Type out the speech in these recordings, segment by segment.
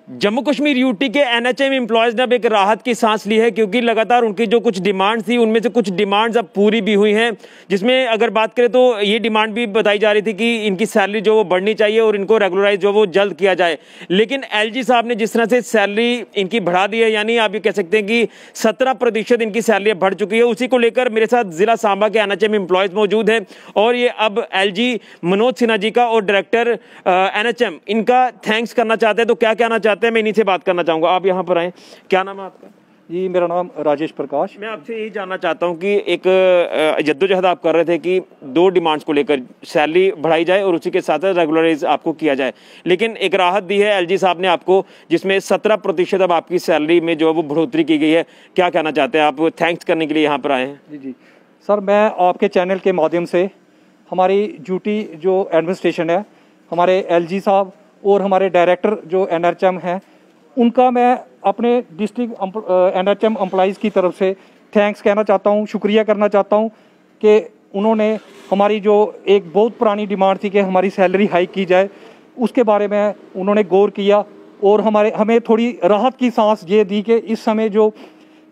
Jammu Kashmir UT के NHM employees ने अब एक राहत की सांस ली है, क्योंकि लगातार उनकी जो कुछ डिमांड थी उनमें से कुछ डिमांड्स अब पूरी भी हुई हैं। जिसमें अगर बात करें तो ये डिमांड भी बताई जा रही थी कि इनकी सैलरी जो वो बढ़नी चाहिए और इनको रेगुलराइज जो वो जल्द किया जाए। लेकिन एलजी साहब ने जिस तरह से सैलरी इनकी बढ़ा दी है, यानी आप ये कह सकते हैं कि 17% इनकी सैलरी बढ़ चुकी है। उसी को लेकर मेरे साथ जिला सांबा के एनएचएम एम्प्लॉयज़ मौजूद हैं और ये अब एलजी मनोज सिन्हा जी का और डायरेक्टर एनएचएम इनका थैंक्स करना चाहते हैं। तो क्या कहना चाहते हैं, मैं इन्हीं से बात करना चाहूंगा। आप यहाँ पर आए, क्या नाम है आपका? जी, मेरा नाम राजेश प्रकाश। मैं आपसे यही जानना चाहता हूँ कि एक जद्दोजहद आप कर रहे थे कि 2 डिमांड्स को लेकर सैलरी बढ़ाई जाए और उसी के साथ रेगुलराइज आपको किया जाए, लेकिन एक राहत दी है एलजी साहब ने आपको, जिसमें 17% अब आपकी सैलरी में जो है वो बढ़ोतरी की गई है। क्या कहना चाहते हैं आप? थैंक्स करने के लिए यहाँ पर आए हैं। जी सर, मैं आपके चैनल के माध्यम से हमारी ड्यूटी जो एडमिनिस्ट्रेशन है, हमारे एलजी साहब और हमारे डायरेक्टर जो एनएचएम हैं, उनका मैं अपने डिस्ट्रिक्ट एनएचएम एम्प्लॉइज़ की तरफ से थैंक्स कहना चाहता हूँ, शुक्रिया करना चाहता हूँ कि उन्होंने हमारी जो एक बहुत पुरानी डिमांड थी कि हमारी सैलरी हाइक की जाए, उसके बारे में उन्होंने गौर किया और हमें थोड़ी राहत की सांस ये दी कि इस समय जो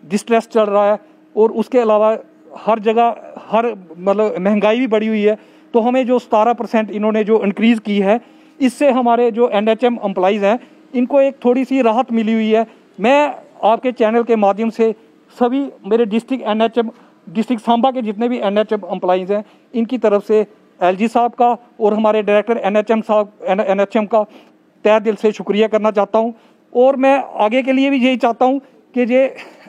डिस्ट्रेस चल रहा है और उसके अलावा हर जगह मतलब महंगाई भी बढ़ी हुई है, तो हमें जो 17% इन्होंने जो इंक्रीज़ की है, इससे हमारे जो एनएचएम एम्प्लॉइज़ हैं इनको एक थोड़ी सी राहत मिली हुई है। मैं आपके चैनल के माध्यम से सभी मेरे डिस्ट्रिक्ट सांबा के जितने भी एनएचएम एम्प्लॉइज़ हैं, इनकी तरफ से एलजी साहब का और हमारे डायरेक्टर एनएचएम का तहे दिल से शुक्रिया करना चाहता हूं। और मैं आगे के लिए भी यही चाहता हूं कि ये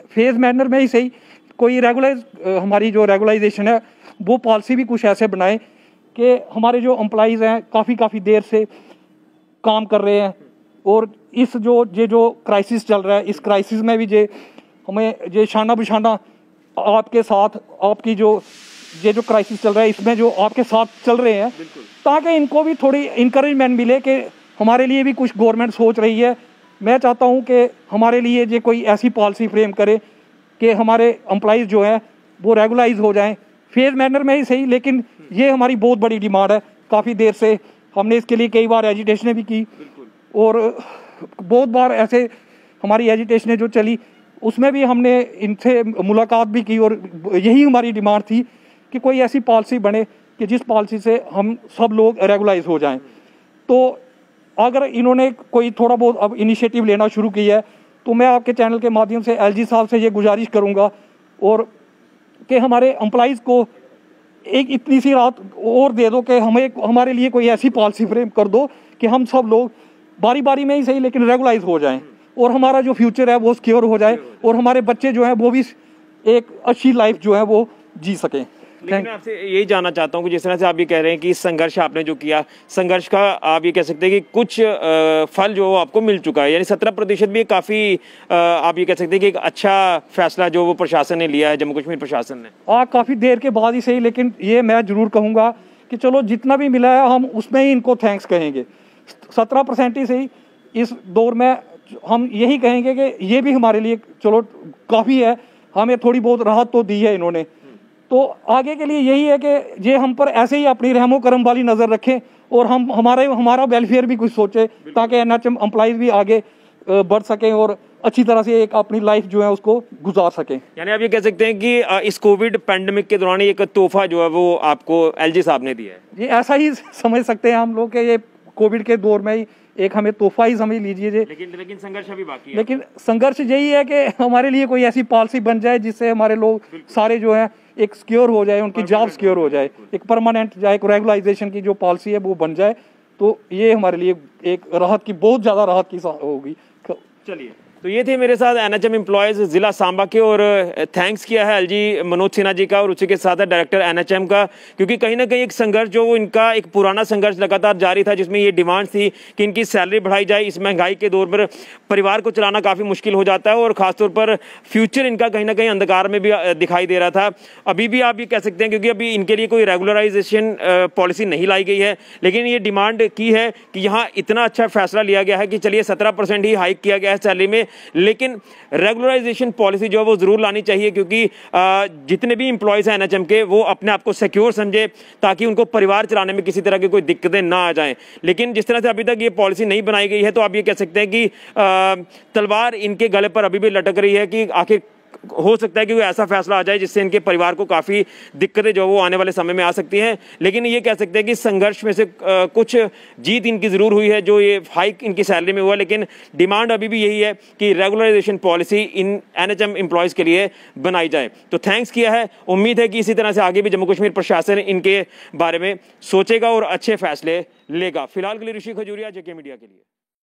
फेज़ मैनर में ही सही कोई हमारी जो रेगुलाइजेशन है वो पॉलिसी भी कुछ ऐसे बनाए कि हमारे जो एम्प्लॉइज़ हैं काफ़ी देर से काम कर रहे हैं और इस जो क्राइसिस चल रहा है, इस क्राइसिस में भी हमें ये शाना बिशाना आपके साथ आपकी जो क्राइसिस चल रहा है इसमें जो आपके साथ चल रहे हैं, ताकि इनको भी थोड़ी इंकरेजमेंट मिले कि हमारे लिए भी कुछ गवर्नमेंट सोच रही है। मैं चाहता हूं कि हमारे लिए ये कोई ऐसी पॉलिसी फ्रेम करे कि हमारे एम्प्लॉइज़ जो हैं वो रेगुलाइज हो जाएं, फेज़ मैनर में ही सही, लेकिन ये हमारी बहुत बड़ी डिमांड है। काफ़ी देर से हमने इसके लिए कई बार एजिटेशनें भी की और बहुत बार ऐसे हमारी एजिटेशनें जो चली उसमें भी हमने इनसे मुलाकात भी की और यही हमारी डिमांड थी कि कोई ऐसी पॉलिसी बने कि जिस पॉलिसी से हम सब लोग रेगुलाइज हो जाएं। तो अगर इन्होंने कोई थोड़ा बहुत अब इनिशिएटिव लेना शुरू किया है, तो मैं आपके चैनल के माध्यम से एलजी साहब से ये गुजारिश करूँगा और कि हमारे एम्प्लॉइज़ को एक इतनी सी राहत और दे दो कि हमारे लिए कोई ऐसी पॉलिसी फ्रेम कर दो कि हम सब लोग बारी बारी में ही सही लेकिन रेगुलाइज हो जाएं और हमारा जो फ्यूचर है वो सिक्योर हो जाए और हमारे बच्चे जो हैं वो भी एक अच्छी लाइफ जो है वो जी सकें। लेकिन मैं आपसे यही जानना चाहता हूँ कि जिस तरह से आप ये कह रहे हैं कि संघर्ष आपने जो किया, संघर्ष का आप ये कह सकते हैं कि कुछ फल जो आपको मिल चुका है, यानी 17% भी काफ़ी आप ये कह सकते हैं कि एक अच्छा फैसला जो वो प्रशासन ने लिया है, जम्मू कश्मीर प्रशासन ने। काफ़ी देर के बाद ही सही, लेकिन ये मैं ज़रूर कहूँगा कि चलो जितना भी मिला है हम उसमें ही इनको थैंक्स कहेंगे। 17% ही सही, इस दौर में हम यही कहेंगे कि ये भी हमारे लिए चलो काफ़ी है, हमें थोड़ी बहुत राहत तो दी है इन्होंने। तो आगे के लिए यही है कि ये हम पर ऐसे ही अपनी रहमो करम वाली नज़र रखें और हमारा वेलफेयर भी कुछ सोचे, ताकि एनएचएम एम्प्लॉइज़ भी आगे बढ़ सकें और अच्छी तरह से एक अपनी लाइफ जो है उसको गुजार सकें। यानी आप ये कह सकते हैं कि इस कोविड पैंडेमिक के दौरान एक तोहफा जो है वो आपको एलजी साहब ने दिया है। ये ऐसा ही समझ सकते हैं हम लोग कि ये कोविड के दौर में ही एक हमें तोहफा ही समझ लीजिए। लेकिन संघर्ष अभी बाकी है। लेकिन संघर्ष यही है कि हमारे लिए कोई ऐसी पॉलिसी बन जाए जिससे हमारे लोग सारे जो हैं एक सिक्योर हो जाए, उनकी जॉब सिक्योर हो जाए, एक परमानेंट जाए, एक रेगुलाइजेशन की जो पॉलिसी है वो बन जाए, तो ये हमारे लिए एक राहत की, बहुत ज़्यादा राहत की होगी। चलिए, तो ये थे मेरे साथ एनएचएम एम्प्लॉयज़ ज़िला सांबा के और थैंक्स किया है एलजी मनोज सिन्हा जी का और उसी के साथ है डायरेक्टर एनएचएम का, क्योंकि कहीं ना कहीं एक संघर्ष जो इनका एक पुराना संघर्ष लगातार जारी था, जिसमें ये डिमांड थी कि इनकी सैलरी बढ़ाई जाए। इस महंगाई के दौर पर परिवार को चलाना काफ़ी मुश्किल हो जाता है और ख़ासतौर पर फ्यूचर इनका कहीं ना कहीं अंधकार में भी दिखाई दे रहा था। अभी भी आप ये कह सकते हैं, क्योंकि अभी इनके लिए कोई रेगुलराइजेशन पॉलिसी नहीं लाई गई है, लेकिन ये डिमांड की है कि यहाँ इतना अच्छा फैसला लिया गया है कि चलिए 17% ही हाइक किया गया है सैलरी में, लेकिन रेगुलराइजेशन पॉलिसी जो है वो ज़रूर लानी चाहिए, क्योंकि जितने भी एम्प्लॉयज़ हैं एनएचएम के वो अपने आप को सिक्योर समझे, ताकि उनको परिवार चलाने में किसी तरह की कोई दिक्कतें ना आ जाएं। लेकिन जिस तरह से अभी तक ये पॉलिसी नहीं बनाई गई है, तो आप ये कह सकते हैं कि तलवार इनके गले पर अभी भी लटक रही है कि आखिर हो सकता है कि कोई ऐसा फैसला आ जाए जिससे इनके परिवार को काफ़ी दिक्कतें जो वो आने वाले समय में आ सकती हैं। लेकिन ये कह सकते हैं कि संघर्ष में से कुछ जीत इनकी ज़रूर हुई है, जो ये हाइक इनकी सैलरी में हुआ, लेकिन डिमांड अभी भी यही है कि regularisation policy in NHM employees के लिए बनाई जाए। तो थैंक्स किया है। उम्मीद है कि इसी तरह से आगे भी जम्मू कश्मीर प्रशासन इनके बारे में सोचेगा और अच्छे फैसले लेगा। फिलहाल के लिए ऋषि खजूरिया, जेके मीडिया के लिए।